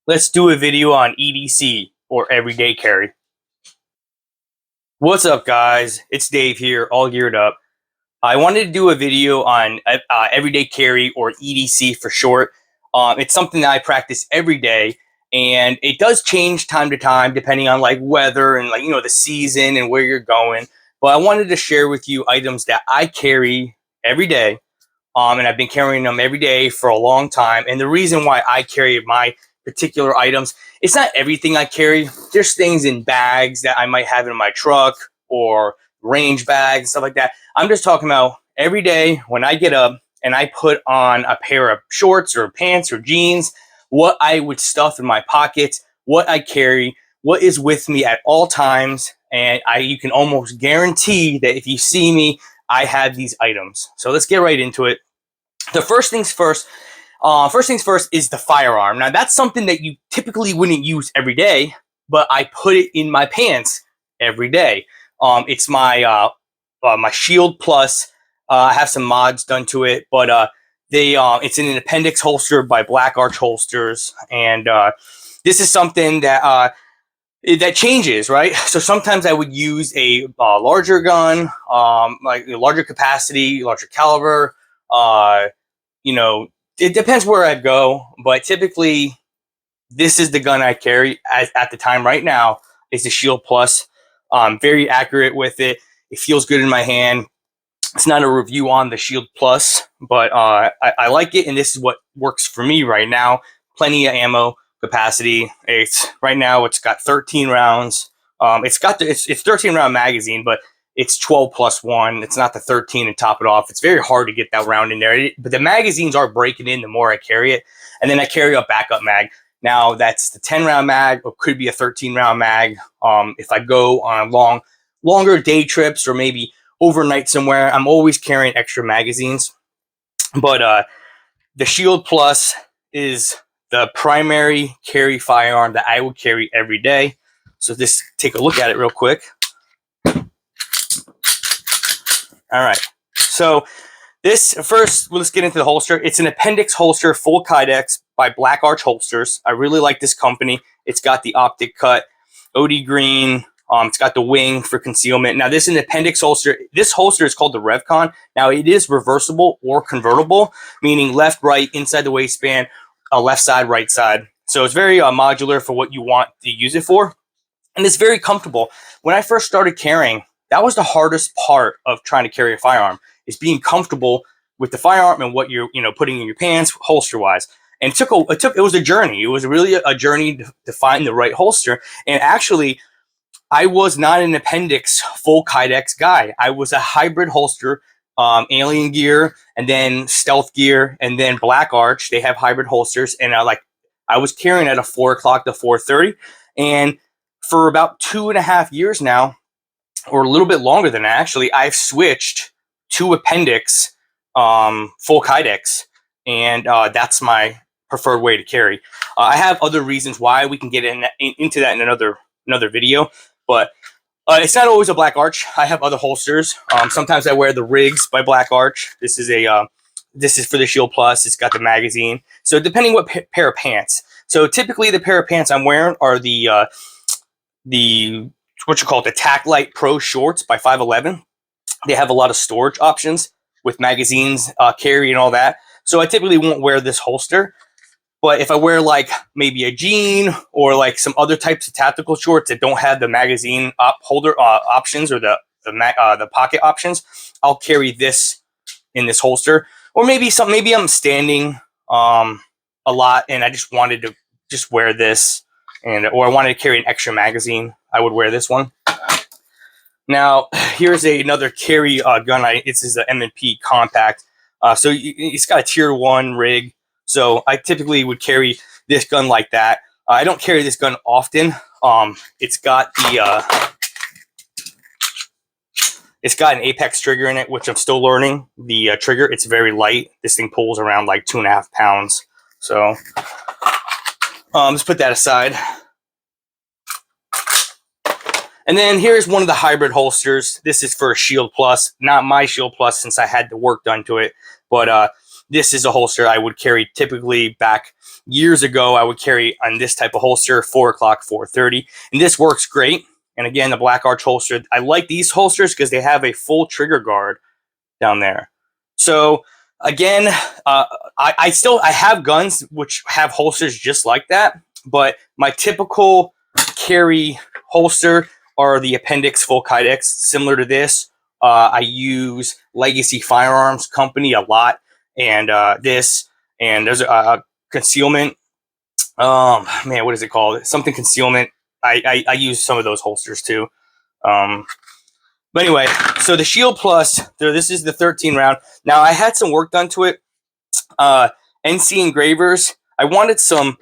Let's do a video on EDC, or everyday carry. What's up, guys? It's Dave here, all geared up. I wanted to do a video on everyday carry, or EDC for short. It's something that I practice every day, and it does change time to time depending on like weather and the season and where you're going. But I wanted to share with you items that I carry every day, and I've been carrying them every day for a long time. And the reason why I carry my particular items, it's not everything I carry. There's things in bags that I might have in my truck or range bags, stuff like that. I'm just talking about every day when I get up and I put on a pair of shorts or pants or jeans, what I would stuff in my pockets, what I carry, what is with me at all times. And you can almost guarantee that if you see me, I have these items. So let's get right into it. The first things first is the firearm. Now, that's something that you typically wouldn't use every day, but I put it in my pants every day. It's my my Shield Plus. I have some mods done to it, but it's in an appendix holster by blackarch holsters, and this is something that that changes, right? So sometimes I would use a larger gun, like a larger capacity, larger caliber. It depends where I go, but typically this is the gun I carry at the time right now. Is the Shield Plus. Very accurate with it. It feels good in my hand. It's not a review on the Shield Plus, but I like it, and this is what works for me right now. Plenty of ammo capacity. Right now it's got 13 rounds. It's 13 round magazine, but it's 12+1. It's not the 13 and top it off. It's very hard to get that round in there. But the magazines are breaking in the more I carry it. And then I carry a backup mag. Now that's the 10 round mag, or could be a 13 round mag. If I go on longer day trips or maybe overnight somewhere, I'm always carrying extra magazines. But the Shield Plus is the primary carry firearm that I would carry every day. So just take a look at it real quick. All right, so let's get into the holster. It's an appendix holster, full kydex by blackarch holsters. I really like this company. It's got the optic cut, OD green. It's got the wing for concealment. Now, this is an appendix holster. This holster is called the revcon. Now, it is reversible or convertible, meaning left, right, inside the waistband, left side, right side. So it's very modular for what you want to use it for, and it's very comfortable. When I first started carrying, that was the hardest part of trying to carry a firearm, is being comfortable with the firearm and what you're putting in your pants holster wise. And it was a journey. It was really a journey to find the right holster. And actually, I was not an appendix full kydex guy. I was a hybrid holster, alien gear, and then stealth gear, and then blackarch. They have hybrid holsters, and I was carrying at a 4 o'clock to 4:30, and for about 2.5 years now, or a little bit longer than that, actually, I've switched to appendix full kydex, and that's my preferred way to carry. I have other reasons why. We can get into that in another video, but it's not always a blackarch. I have other holsters. Sometimes I wear the Rigs by blackarch. This is for the Shield Plus. It's got the magazine. So depending what pair of pants. So typically the pair of pants I'm wearing are the Tactlite Pro shorts by 511. They have a lot of storage options with magazines, carry, and all that. So I typically won't wear this holster. But if I wear like maybe a jean or like some other types of tactical shorts that don't have the magazine holder options or the pocket options, I'll carry this in this holster. Or maybe I'm standing a lot and I just wanted to just wear this, or I wanted to carry an extra magazine, I would wear this one. Now, here's another carry gun. This is the M&P Compact. So it's got a tier 1 rig. So I typically would carry this gun like that. I don't carry this gun often. It's got an Apex trigger in it, which I'm still learning the trigger. It's very light. This thing pulls around like 2.5 pounds. So let's put that aside. And then here's one of the hybrid holsters. This is for a Shield Plus, not my Shield Plus since I had the work done to it. But this is a holster I would carry typically back years ago. I would carry on this type of holster, 4 o'clock, 4:30, and this works great. And again, the blackarch holster, I like these holsters because they have a full trigger guard down there. So again, I have guns which have holsters just like that, but my typical carry holster are the Appendix full kydex, similar to this. I use Legacy Firearms Company a lot, and this, and there's a concealment. Man, what is it called? Something concealment. I use some of those holsters too. But anyway, so the Shield Plus, this is the 13 round. Now I had some work done to it. NC Engravers, I wanted some,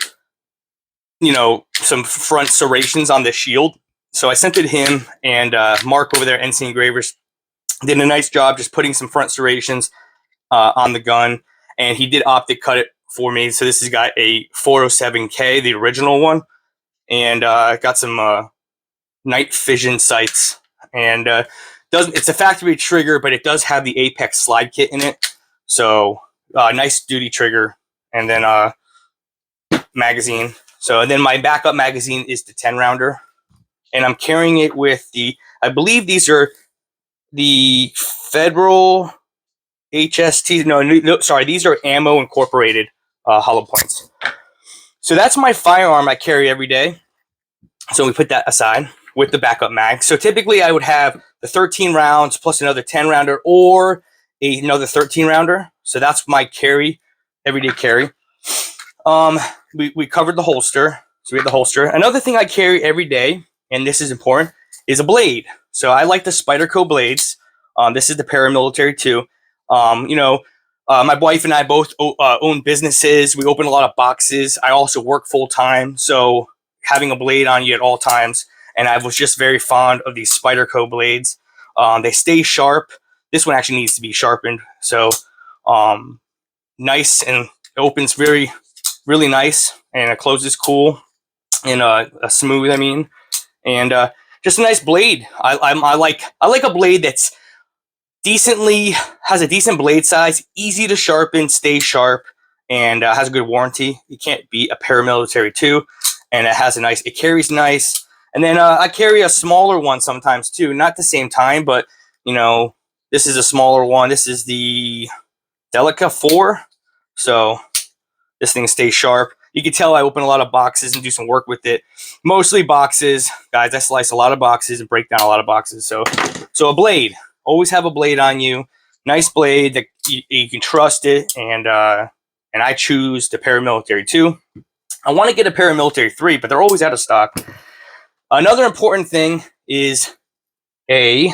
some front serrations on the shield. So I sent it to him, and Mark over there, NC Engravers, did a nice job just putting some front serrations on the gun. And he did optic cut it for me. So this has got a 407K, the original one. And got some night fission sights. And it's a factory trigger, but it does have the Apex slide kit in it. So nice duty trigger, and then magazine. So and then my backup magazine is the 10 rounder, and I'm carrying it with I believe these are the Federal HST. No, sorry, these are ammo incorporated hollow points. So that's my firearm I carry every day. So we put that aside with the backup mag. So typically I would have the 13 rounds plus another 10 rounder or another 13 rounder. So that's my carry, everyday carry. We covered the holster. So we have the holster. Another thing I carry every day, and this is important, is a blade. So I like the Spyderco blades. This is the paramilitary too. My wife and I both own businesses. We open a lot of boxes. I also work full time. So having a blade on you at all times. And I was just very fond of these Spyderco blades. They stay sharp. This one actually needs to be sharpened. So nice, and it opens really nice, and it closes cool and smooth. And just a nice blade. I like a blade that's has a decent blade size, easy to sharpen, stays sharp, and has a good warranty. You can't beat a paramilitary too, and it carries nice. And then I carry a smaller one sometimes too, not the same time, but this is a smaller one. This is the Delica 4. So this thing stays sharp. You can tell I open a lot of boxes and do some work with it. Mostly boxes. Guys, I slice a lot of boxes and break down a lot of boxes. So a blade. Always have a blade on you. Nice blade that you can trust it. And I choose the paramilitary 2. I want to get a paramilitary 3, but they're always out of stock. Another important thing is a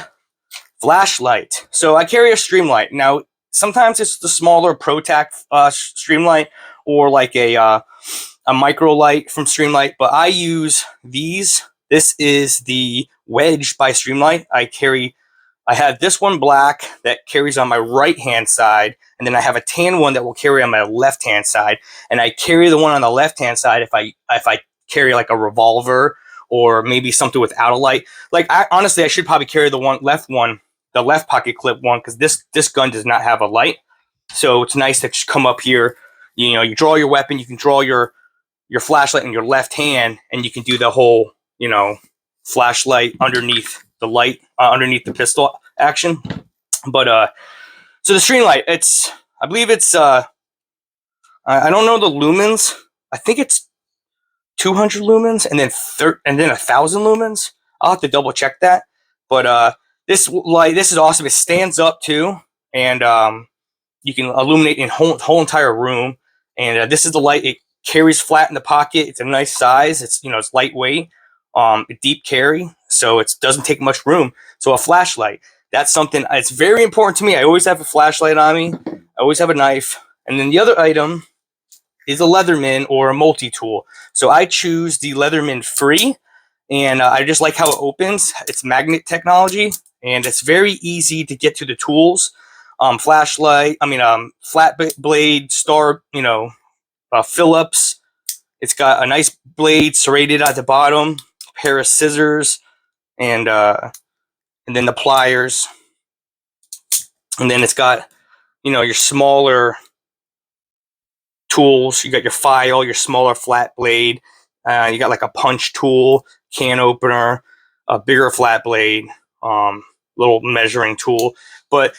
flashlight. So I carry a streamlight. Now, sometimes it's the smaller ProTac streamlight, or like a micro light from Streamlight, but I use these. This is the Wedge by Streamlight. I have this one black that carries on my right hand side, and then I have a tan one that will carry on my left hand side. And I carry the one on the left hand side if I carry like a revolver or maybe something without a light. Like honestly, I should probably carry the left pocket clip one, because this gun does not have a light. So it's nice to come up here. You draw your weapon, you can draw your flashlight in your left hand, and you can do the whole flashlight underneath the light, underneath the pistol action. But so the Streamlight, I believe it's I don't know the lumens. I think it's 200 lumens and then 1,000 lumens. I'll have to double check that. But this is awesome. It stands up too, and you can illuminate in whole entire room. And this is the light. It carries flat in the pocket. It's a nice size. It's it's lightweight, deep carry, so it doesn't take much room. So a flashlight, that's something. It's very important to me. I always have a flashlight on me. I always have a knife. And then the other item is a Leatherman or a multi-tool. So I choose the Leatherman Free, and I just like how it opens. It's magnet technology, and it's very easy to get to the tools. Flashlight, flat blade, star, Phillips. It's got a nice blade serrated at the bottom, a pair of scissors, and then the pliers. And then it's got, your smaller tools. You got your file, your smaller flat blade. You got like a punch tool, can opener, a bigger flat blade, little measuring tool. But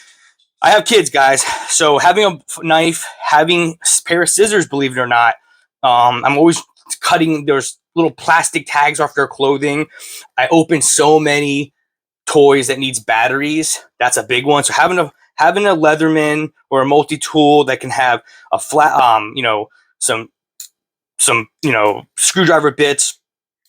I have kids, guys, so having a knife, having a pair of scissors, believe it or not, I'm always cutting. There's little plastic tags off their clothing. I open so many toys that needs batteries. That's a big one. So having a Leatherman or a multi-tool that can have a flat, some screwdriver bits,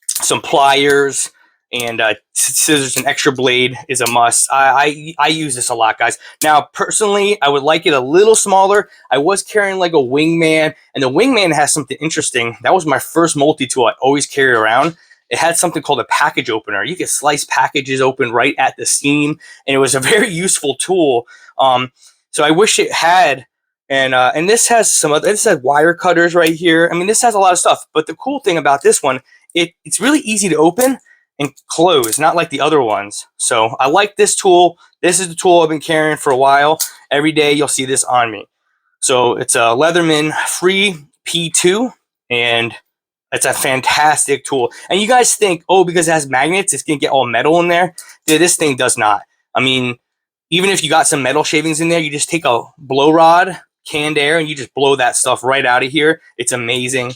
some pliers, and scissors and extra blade is a must. I use this a lot, guys. Now, personally, I would like it a little smaller. I was carrying like a Wingman, and the Wingman has something interesting. That was my first multi-tool I always carried around. It had something called a package opener. You could slice packages open right at the seam, and it was a very useful tool. So I wish it had, and this has some other, this has wire cutters right here. I mean, this has a lot of stuff, but the cool thing about this one, it's really easy to open and close, not like the other ones. So I like this tool. This is the tool I've been carrying for a while. Every day you'll see this on me. So it's a Leatherman Free P2, and it's a fantastic tool. And you guys think, oh, because it has magnets, it's going to get all metal in there. Dude, this thing does not. I mean, even if you got some metal shavings in there, you just take a blow rod, canned air, and you just blow that stuff right out of here. It's amazing.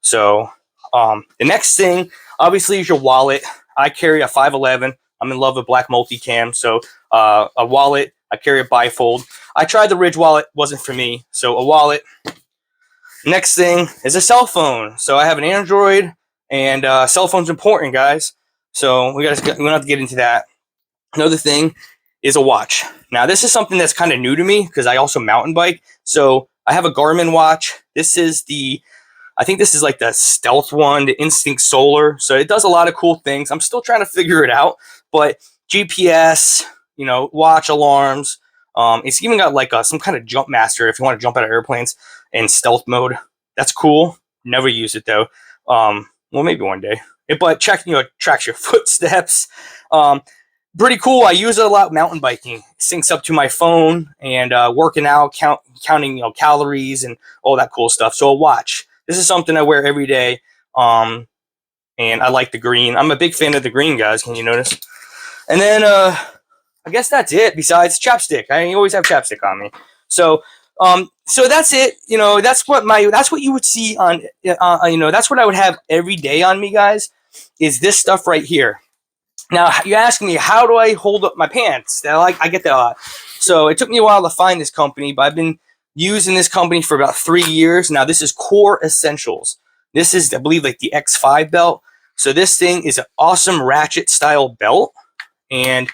So the next thing, obviously, is your wallet. I carry a 511. I'm in love with black multicam. So a wallet, I carry a bifold. I tried the Ridge wallet, wasn't for me. So a wallet. Next thing is a cell phone. So I have an Android, and cell phone's important, guys. So we don't have to get into that. Another thing is a watch. Now, this is something that's kind of new to me because I also mountain bike. So I have a Garmin watch. This is I think this is like the stealth one, the Instinct Solar. So it does a lot of cool things. I'm still trying to figure it out, but GPS, watch alarms. It's even got like some kind of jump master if you want to jump out of airplanes in stealth mode. That's cool. Never use it though. Well, maybe one day. But tracks your footsteps. Pretty cool. I use it a lot mountain biking. It syncs up to my phone and working out, counting calories and all that cool stuff. So a watch. This is something I wear every day. And I like the green. I'm a big fan of the green, guys. Can you notice? And then I guess that's it. Besides chapstick, I always have chapstick on me. So that's it. That's what you would see on. That's what I would have every day on me, guys. Is this stuff right here? Now, you ask me, how do I hold up my pants? I get that a lot. So it took me a while to find this company, but I've been using this company for about 3 years. Now, this is Core Essentials. This is, I believe, like the X5 belt. So this thing is an awesome ratchet style belt. And,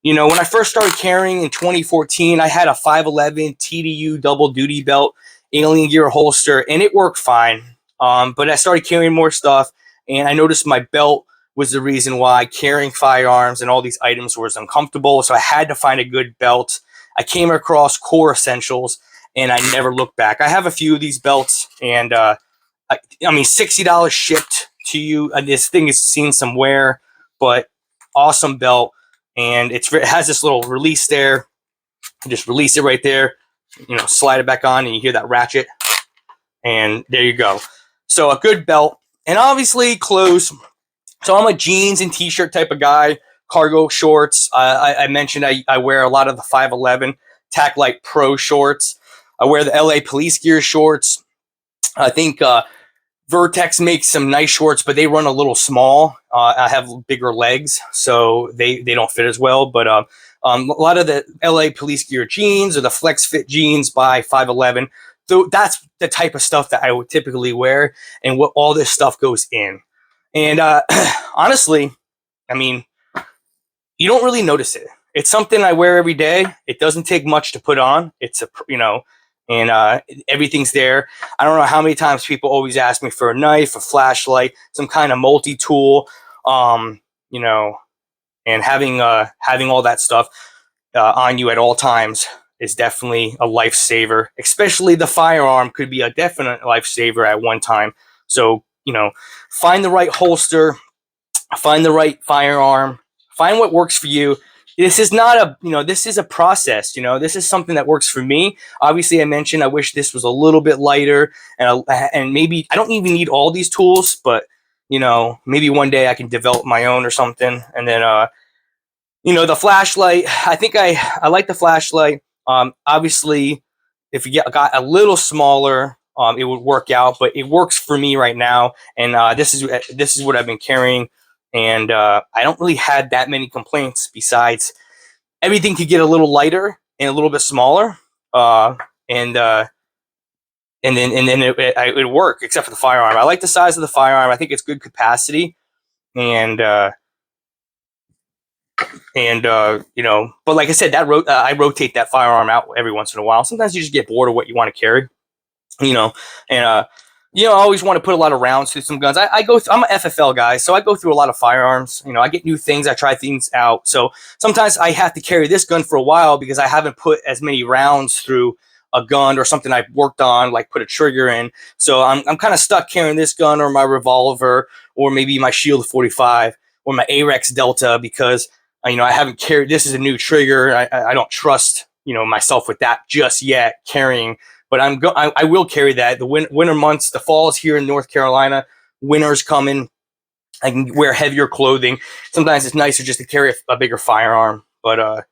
when I first started carrying in 2014, I had a 511 TDU double duty belt, alien gear holster, and it worked fine. But I started carrying more stuff, and I noticed my belt was the reason why carrying firearms and all these items was uncomfortable. So I had to find a good belt. I came across Core Essentials, and I never looked back. I have a few of these belts, and $60 shipped to you. This thing has seen some wear, but awesome belt. And it has this little release there. You just release it right there, slide it back on, and you hear that ratchet. And there you go. So a good belt. And obviously clothes. So I'm a jeans and t-shirt type of guy, cargo shorts. I mentioned I wear a lot of the 511 Tactlite Pro shorts. I wear the LA Police Gear shorts. I think Vertex makes some nice shorts, but they run a little small. I have bigger legs, so they don't fit as well. But a lot of the LA Police Gear jeans or the Flex Fit jeans by 511. So that's the type of stuff that I would typically wear, and what all this stuff goes in. And honestly, you don't really notice it. It's something I wear every day. It doesn't take much to put on. It's everything's there. I don't know how many times people always ask me for a knife, a flashlight, some kind of multi-tool, and having all that stuff on you at all times is definitely a lifesaver. Especially the firearm could be a definite lifesaver at one time. So, find the right holster, find the right firearm, find what works for you. this is not a, this is a process. This is something that works for me. Obviously, I mentioned I wish this was a little bit lighter, and maybe I don't even need all these tools, but maybe one day I can develop my own or something. And then the flashlight, I think I like the flashlight. Obviously, if you got a little smaller, it would work out, but it works for me right now. And this is what I've been carrying. And I don't really have that many complaints, besides everything could get a little lighter and a little bit smaller. And then it would work, except for the firearm. I like the size of the firearm. I think it's good capacity. And but like I said, I rotate that firearm out every once in a while. Sometimes you just get bored of what you want to carry, and I always want to put a lot of rounds through some guns. I'm an FFL guy, so I go through a lot of firearms. I get new things, I try things out. So sometimes I have to carry this gun for a while because I haven't put as many rounds through a gun or something I've worked on, like put a trigger in. So I'm kind of stuck carrying this gun or my revolver or maybe my Shield 45 or my Arex Delta because I haven't carried. This is a new trigger. I don't trust myself with that just yet carrying. But I will carry that. The winter months, the fall is here in North Carolina. Winter's coming. I can wear heavier clothing. Sometimes it's nicer just to carry a bigger firearm. But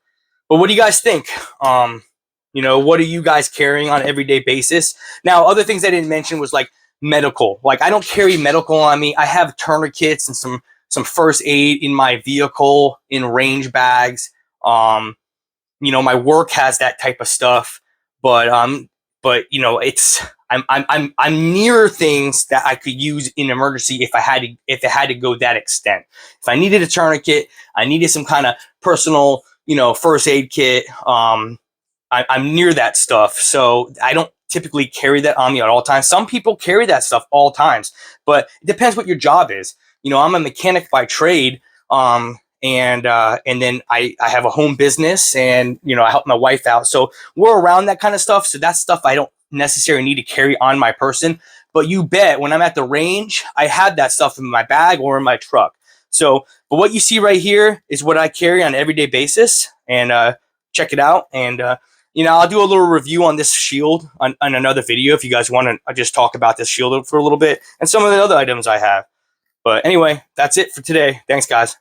what do you guys think? What are you guys carrying on an everyday basis? Now, other things I didn't mention was like medical. Like I don't carry medical on me. I have tourniquets and some first aid in my vehicle in range bags. My work has that type of stuff, but it's I'm near things that I could use in emergency if it had to go that extent. If I needed a tourniquet, I needed some kind of personal, first aid kit. I'm near that stuff, so I don't typically carry that on me at all times. Some people carry that stuff all times, but it depends what your job is. I'm a mechanic by trade. And then I have a home business and, I help my wife out. So we're around that kind of stuff. So that's stuff I don't necessarily need to carry on my person. But you bet when I'm at the range, I have that stuff in my bag or in my truck. So, but what you see right here is what I carry on an everyday basis. And check it out. And, I'll do a little review on this shield on another video if you guys want to just talk about this shield for a little bit and some of the other items I have. But anyway, that's it for today. Thanks, guys.